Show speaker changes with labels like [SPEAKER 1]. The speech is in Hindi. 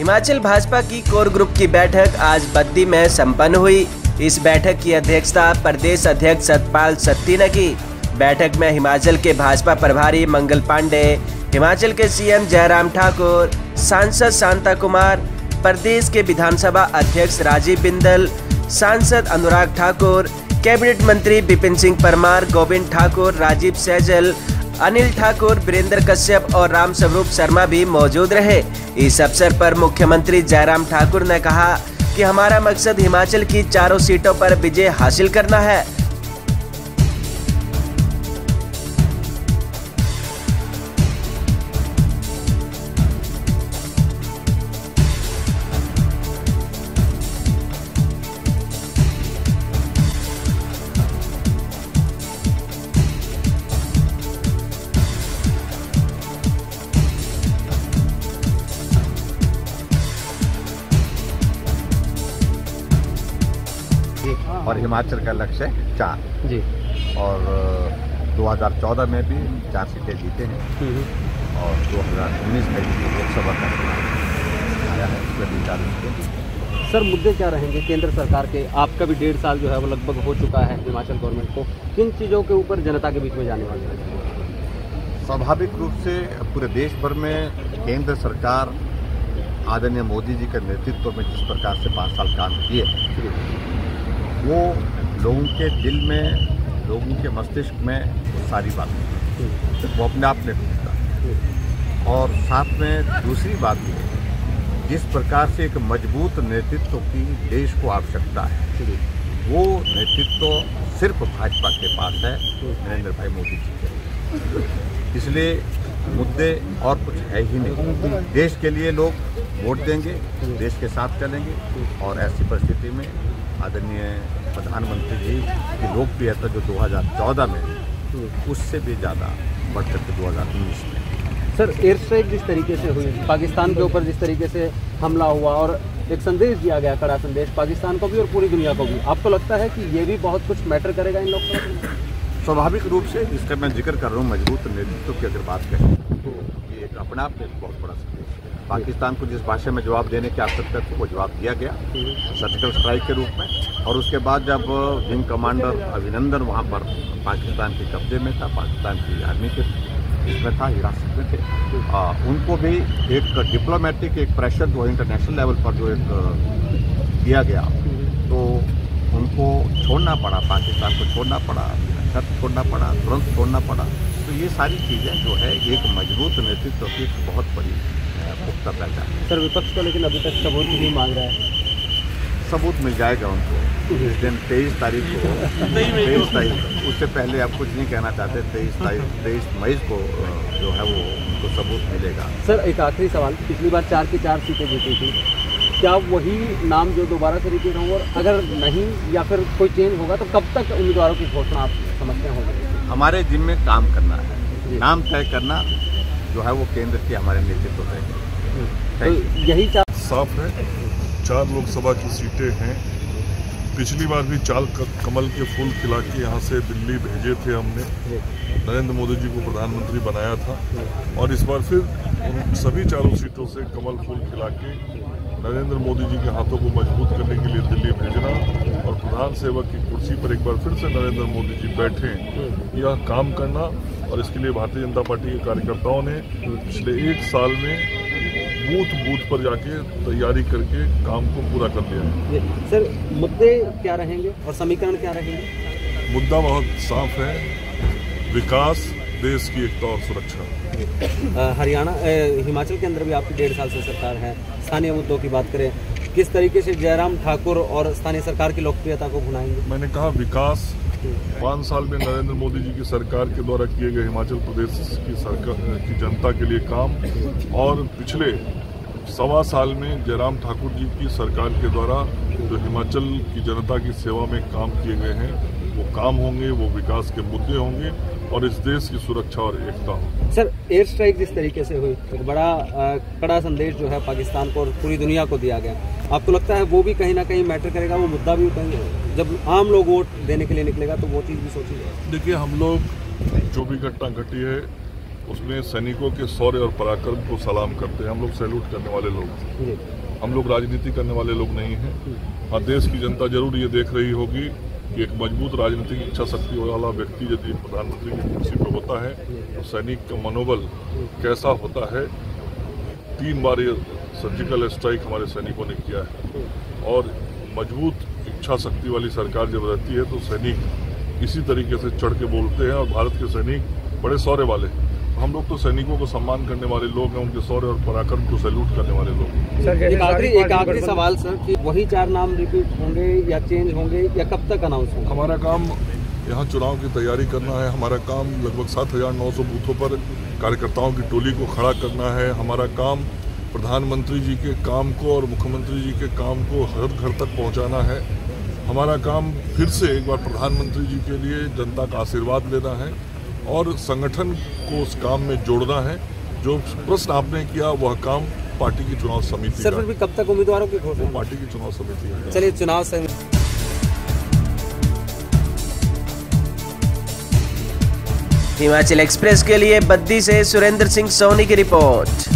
[SPEAKER 1] हिमाचल भाजपा की कोर ग्रुप की बैठक आज बद्दी में संपन्न हुई। इस बैठक की अध्यक्षता प्रदेश अध्यक्ष सतपाल सत्ती ने की। बैठक में हिमाचल के भाजपा प्रभारी मंगल पांडे, हिमाचल के सीएम जयराम ठाकुर, सांसद शांता कुमार, प्रदेश के विधानसभा अध्यक्ष राजीव बिंदल, सांसद अनुराग ठाकुर, कैबिनेट मंत्री विपिन सिंह परमार, गोविंद ठाकुर, राजीव सैजल, अनिल ठाकुर, वीरेंद्र कश्यप और राम स्वरूप शर्मा भी मौजूद रहे। इस अवसर पर मुख्यमंत्री जयराम ठाकुर ने कहा कि हमारा मकसद हिमाचल की चारों सीटों पर विजय हासिल करना है।
[SPEAKER 2] और हिमाचल का लक्ष्य है 4
[SPEAKER 3] जी।
[SPEAKER 2] और 2014 में भी 4 सीटें जीते हैं और 2019 में भी लोकसभा का चुनाव आया है, उसमें भी 4 सीटें।
[SPEAKER 3] सर, मुद्दे क्या रहेंगे केंद्र सरकार के? आपका भी 1.5 साल जो है वो लगभग हो चुका है हिमाचल गवर्नमेंट को, किन चीज़ों के ऊपर जनता के बीच में जाने वाले हैं?
[SPEAKER 2] स्वाभाविक रूप से पूरे देश भर में केंद्र सरकार आदरणीय मोदी जी के नेतृत्व में जिस प्रकार से 5 साल काम किए, वो लोगों के दिल में, लोगों के मस्तिष्क में सारी बातें वो अपने आप में ढूंढता। और साथ में दूसरी बात ये, जिस प्रकार से एक मजबूत नेतृत्व की देश को आवश्यकता है, वो नेतृत्व सिर्फ भाजपा के पास है, नरेंद्र भाई मोदी जी के। इसलिए मुद्दे और कुछ है ही नहीं। देश के लिए लोग वोट देंगे, देश के साथ चलेंगे और ऐसी परिस्थिति में आदरणीय प्रधानमंत्री जी की लोकप्रियता जो 2014 में उससे भी ज़्यादा बढ़कर के 2019 में।
[SPEAKER 3] सर, एयर स्ट्राइक जिस तरीके से हुई, पाकिस्तान के ऊपर जिस तरीके से हमला हुआ और एक संदेश दिया गया, कड़ा संदेश पाकिस्तान को भी और पूरी दुनिया को भी, आपको लगता है कि ये भी बहुत कुछ मैटर करेगा इन लोगों को?
[SPEAKER 2] स्वाभाविक रूप से इसका मैं जिक्र कर रहा हूँ, मजबूत नेतृत्व की अगर बात करें तो ये एक अपने आप में बहुत बड़ा संदेश है। पाकिस्तान को जिस भाषा में जवाब देने की आवश्यकता थी वो जवाब दिया गया सर्जिकल स्ट्राइक के रूप में। और उसके बाद जब विंग कमांडर अभिनंदन वहाँ पर पाकिस्तान के कब्जे में था, पाकिस्तान की आर्मी के इसमें था, हिरासत में थे, उनको भी एक डिप्लोमेटिक एक प्रेशर जो इंटरनेशनल लेवल पर जो एक किया गया, तो उनको छोड़ना पड़ा, पाकिस्तान को छोड़ना पड़ा, शर्त छोड़ना पड़ा, तुरंत छोड़ना पड़ा। तो ये सारी चीज़ें जो है एक मजबूत नेतृत्व की बहुत बड़ी पुख्ता पहचान है।
[SPEAKER 3] सर, विपक्ष को लेकिन अभी तक सबूत नहीं मांग रहा है।
[SPEAKER 2] सबूत मिल जाएगा उनको इस दिन 23 तारीख को, 23 तारीख, उससे पहले आप कुछ नहीं कहना चाहते। 23 मई को जो है वो उनको सबूत मिलेगा।
[SPEAKER 3] सर, एक आखिरी सवाल, पिछली बार 4 की 4 सीटें जीती थी, क्या वही नाम जो दोबारा से रिपीट होंगे? और अगर नहीं या फिर कोई चेंज होगा तो कब तक उम्मीदवारों की घोषणा आप समझते होगी?
[SPEAKER 2] हमारे जिम्मे काम करना है, नाम तय करना जो है वो केंद्र की हमारे नेतृत्व है।
[SPEAKER 3] तो यही
[SPEAKER 4] साफ है, 4 लोकसभा की सीटें हैं। पिछली बार भी 4 कमल के फूल खिला के यहाँ से दिल्ली भेजे थे हमने, नरेंद्र मोदी जी को प्रधानमंत्री बनाया था। और इस बार फिर उन सभी 4 सीटों से कमल फूल खिला के नरेंद्र मोदी जी के हाथों को मजबूत करने के लिए दिल्ली भेजना और प्रधान सेवक की कुर्सी पर एक बार फिर से नरेंद्र मोदी जी बैठें, यह काम करना। और इसके लिए भारतीय जनता पार्टी के कार्यकर्ताओं ने पिछले 1 साल में बूथ पर जाके तैयारी करके काम को पूरा कर लिया है।
[SPEAKER 3] सर, मुद्दे क्या रहेंगे और समीकरण क्या रहेंगे?
[SPEAKER 4] मुद्दा बहुत साफ है, विकास, देश की एकता और सुरक्षा।
[SPEAKER 3] हरियाणा, हिमाचल के अंदर भी आपकी 1.5 साल से सरकार है। स्थानीय मुद्दों की बात करें, किस तरीके से जयराम ठाकुर और स्थानीय सरकार की लोकप्रियता को भुनाएंगे?
[SPEAKER 4] मैंने कहा विकास, 5 साल में नरेंद्र मोदी जी की सरकार के द्वारा किए गए हिमाचल प्रदेश की सरकार की जनता के लिए काम, और पिछले 1.25 साल में जयराम ठाकुर जी की सरकार के द्वारा जो हिमाचल की जनता की सेवा में काम किए गए हैं वो काम होंगे, वो विकास के मुद्दे होंगे और इस देश की सुरक्षा और एकता हो।
[SPEAKER 3] सर, एयर स्ट्राइक जिस तरीके से हुई, एक बड़ा कड़ा संदेश जो है पाकिस्तान को और पूरी दुनिया को दिया गया, आपको लगता है वो भी कहीं ना कहीं मैटर करेगा? वो मुद्दा भी कहीं जब आम लोग वोट देने के लिए निकलेगा तो वो चीज़ भी सोची जाए?
[SPEAKER 4] देखिए, हम लोग जो भी घटना घटी है उसमें सैनिकों के शौर्य और पराक्रम को सलाम करते हैं। हम लोग सैल्यूट करने वाले लोग हैं। हम लोग राजनीति करने वाले लोग नहीं हैं। हाँ, देश की जनता जरूर ये देख रही होगी कि एक मजबूत राजनीतिक इच्छा शक्ति वाला व्यक्ति यदि प्रधानमंत्री की कुर्सी पर होता है तो सैनिक का मनोबल कैसा होता है। 3 बार ये सर्जिकल स्ट्राइक हमारे सैनिकों ने किया है और मजबूत इच्छा शक्ति वाली सरकार जब रहती है तो सैनिक इसी तरीके से चढ़ के बोलते हैं और भारत के सैनिक बड़े शौर्य वाले। हम लोग तो सैनिकों को सम्मान करने वाले लोग हैं, उनके शौर्य और पराक्रम को सैल्यूट करने वाले लोग हैं।
[SPEAKER 3] एक आखिरी सवाल सर, कि वही 4 नाम रिपीट होंगे या चेंज होंगे या कब तक अनाउंस होंगे?
[SPEAKER 4] हमारा काम यहाँ चुनाव की तैयारी करना है। हमारा काम लगभग 7,900 बूथों पर कार्यकर्ताओं की टोली को खड़ा करना है। हमारा काम प्रधानमंत्री जी के काम को और मुख्यमंत्री जी के काम को हर घर तक पहुँचाना है। हमारा काम फिर से एक बार प्रधानमंत्री जी के लिए जनता का आशीर्वाद लेना है और संगठन को उस काम में जोड़ना है। जो प्रश्न आपने किया वह काम पार्टी की चुनाव समिति
[SPEAKER 3] सर, फिर भी कब तक उम्मीदवारों की घोषणा?
[SPEAKER 4] पार्टी की चुनाव समिति है।
[SPEAKER 3] चलिए, चुनाव समिति।
[SPEAKER 1] हिमाचल एक्सप्रेस के लिए बद्दी से सुरेंद्र सिंह सोनी की रिपोर्ट।